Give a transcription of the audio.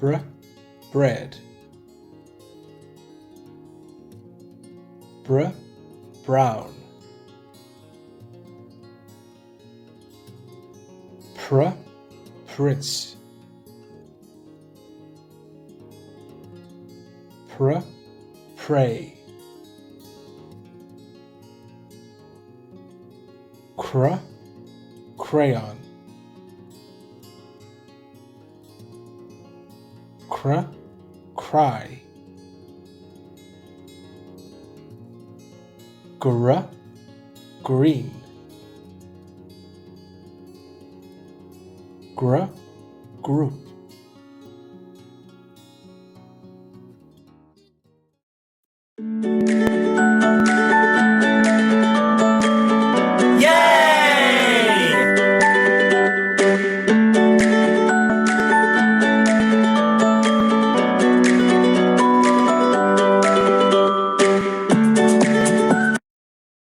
br, bread. Br, brown. Pr, prince. Pr, pray. Cr, crayon. Cr, cry. Gr, green. Gr, group.